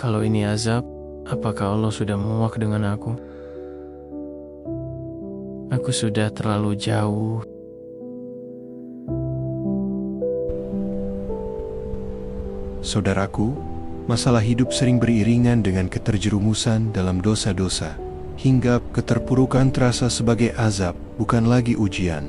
Kalau ini azab, apakah Allah sudah muak dengan aku? Aku sudah terlalu jauh. Saudaraku, masalah hidup sering beriringan dengan keterjerumusan dalam dosa-dosa, hingga keterpurukan terasa sebagai azab, bukan lagi ujian.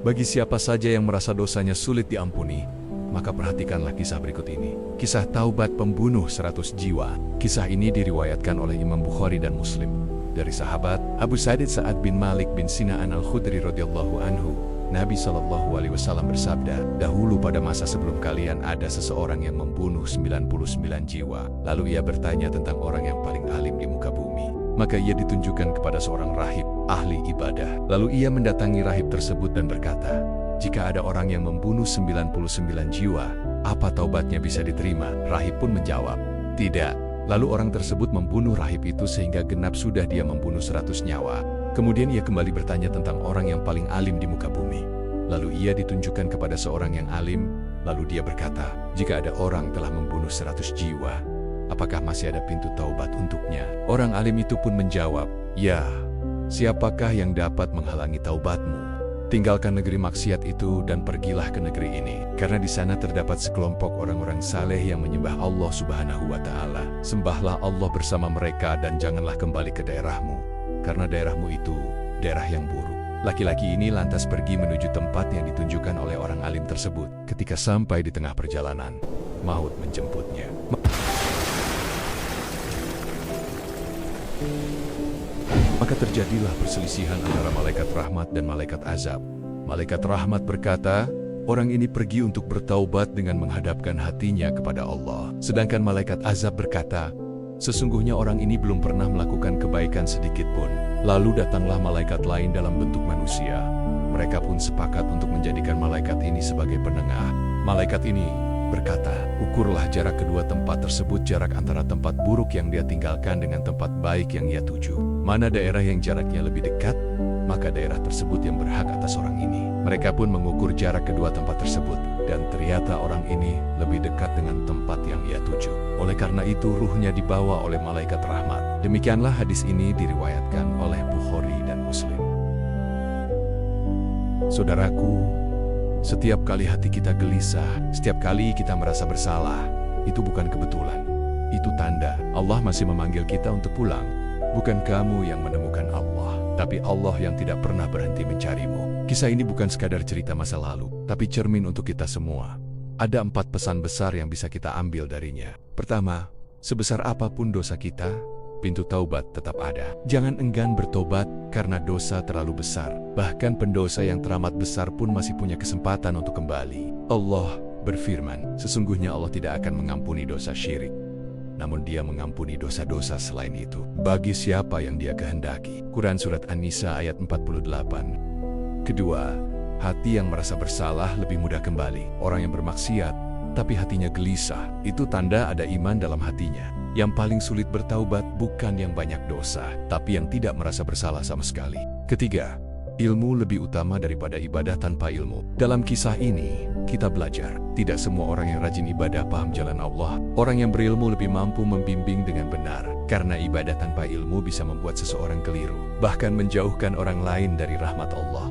Bagi siapa saja yang merasa dosanya sulit diampuni, maka perhatikanlah kisah berikut ini. Kisah taubat pembunuh 100 jiwa. Kisah ini diriwayatkan oleh Imam Bukhari dan Muslim. Dari sahabat Abu Sa'id Sa'ad bin Malik bin Sinaan al-Khudri radhiyallahu anhu, Nabi SAW bersabda, "Dahulu pada masa sebelum kalian ada seseorang yang membunuh 99 jiwa. Lalu ia bertanya tentang orang yang paling alim di muka bumi. Maka ia ditunjukkan kepada seorang rahib, ahli ibadah. Lalu ia mendatangi rahib tersebut dan berkata, 'Jika ada orang yang membunuh 99 jiwa, apa taubatnya bisa diterima?' Rahib pun menjawab, 'Tidak.' Lalu orang tersebut membunuh rahib itu sehingga genap sudah dia membunuh 100 nyawa. Kemudian ia kembali bertanya tentang orang yang paling alim di muka bumi. Lalu ia ditunjukkan kepada seorang yang alim, lalu dia berkata, 'Jika ada orang telah membunuh 100 jiwa, apakah masih ada pintu taubat untuknya?' Orang alim itu pun menjawab, 'Ya, siapakah yang dapat menghalangi taubatmu? Tinggalkan negeri maksiat itu dan pergilah ke negeri ini, karena di sana terdapat sekelompok orang-orang saleh yang menyembah Allah Subhanahu wa Ta'ala. Sembahlah Allah bersama mereka dan janganlah kembali ke daerahmu, karena daerahmu itu daerah yang buruk.' Laki-laki ini lantas pergi menuju tempat yang ditunjukkan oleh orang alim tersebut. Ketika sampai di tengah perjalanan, maut menjemputnya. Maka terjadilah perselisihan antara malaikat rahmat dan malaikat azab. Malaikat rahmat berkata, 'Orang ini pergi untuk bertaubat dengan menghadapkan hatinya kepada Allah.' Sedangkan malaikat azab berkata, 'Sesungguhnya orang ini belum pernah melakukan kebaikan sedikit pun.' Lalu datanglah malaikat lain dalam bentuk manusia. Mereka pun sepakat untuk menjadikan malaikat ini sebagai penengah. Malaikat ini berkata, 'Ukurlah jarak kedua tempat tersebut, jarak antara tempat buruk yang dia tinggalkan dengan tempat baik yang ia tuju. Mana daerah yang jaraknya lebih dekat, maka daerah tersebut yang berhak atas orang ini.' Mereka pun mengukur jarak kedua tempat tersebut, dan ternyata orang ini lebih dekat dengan tempat yang ia tuju. Oleh karena itu ruhnya dibawa oleh malaikat rahmat. Demikianlah hadis ini diriwayatkan oleh Bukhari dan Muslim. Saudaraku, setiap kali hati kita gelisah, setiap kali kita merasa bersalah, itu bukan kebetulan. Itu tanda Allah masih memanggil kita untuk pulang. Bukan kamu yang menemukan Allah, tapi Allah yang tidak pernah berhenti mencarimu. Kisah ini bukan sekadar cerita masa lalu, tapi cermin untuk kita semua. Ada 4 pesan besar yang bisa kita ambil darinya. Pertama, sebesar apapun dosa kita, pintu taubat tetap ada. Jangan enggan bertobat karena dosa terlalu besar. Bahkan pendosa yang teramat besar pun masih punya kesempatan untuk kembali. Allah berfirman, sesungguhnya Allah tidak akan mengampuni dosa syirik, namun Dia mengampuni dosa-dosa selain itu bagi siapa yang Dia kehendaki. Quran Surat An-Nisa ayat 48. Kedua, hati yang merasa bersalah lebih mudah kembali. Orang yang bermaksiat, tapi hatinya gelisah, itu tanda ada iman dalam hatinya. Yang paling sulit bertaubat bukan yang banyak dosa, tapi yang tidak merasa bersalah sama sekali. Ketiga, ilmu lebih utama daripada ibadah tanpa ilmu. Dalam kisah ini, kita belajar, tidak semua orang yang rajin ibadah paham jalan Allah. Orang yang berilmu lebih mampu membimbing dengan benar, karena ibadah tanpa ilmu bisa membuat seseorang keliru, bahkan menjauhkan orang lain dari rahmat Allah.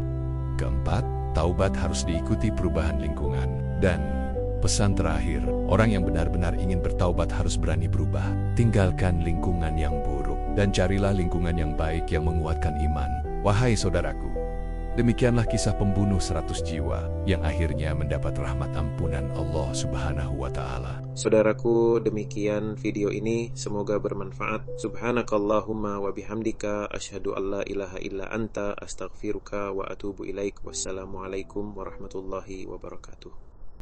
Keempat, taubat harus diikuti perubahan lingkungan. Dan pesan terakhir, orang yang benar-benar ingin bertaubat harus berani berubah. Tinggalkan lingkungan yang buruk, dan carilah lingkungan yang baik yang menguatkan iman. Wahai saudaraku, demikianlah kisah pembunuh 100 jiwa yang akhirnya mendapat rahmat ampunan Allah Subhanahu wa Ta'ala. Saudaraku, demikian video ini, semoga bermanfaat. Subhanakallahumma wa bihamdika asyhadu an la ilaha illa anta astaghfiruka wa atubu ilaik. Wassalamualaikum warahmatullahi wabarakatuh.